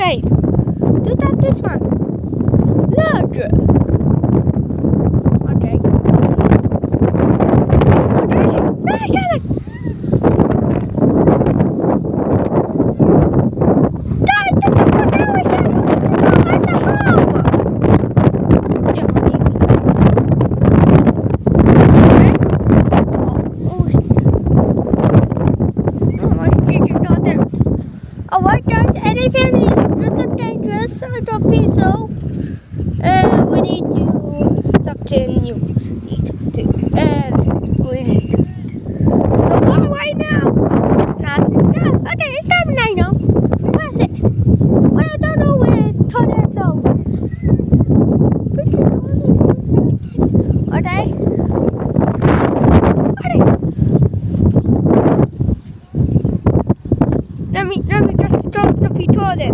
Okay. Do that this one. Larger. Okay. Okay. Nice, Alex. Alright guys, anything is little dangerous, I don't think so. We need to something you need to we need to so right now. Okay, it's time now. Where's it? Well, I don't know where it's tornado. Okay. Let me just stop the toilet.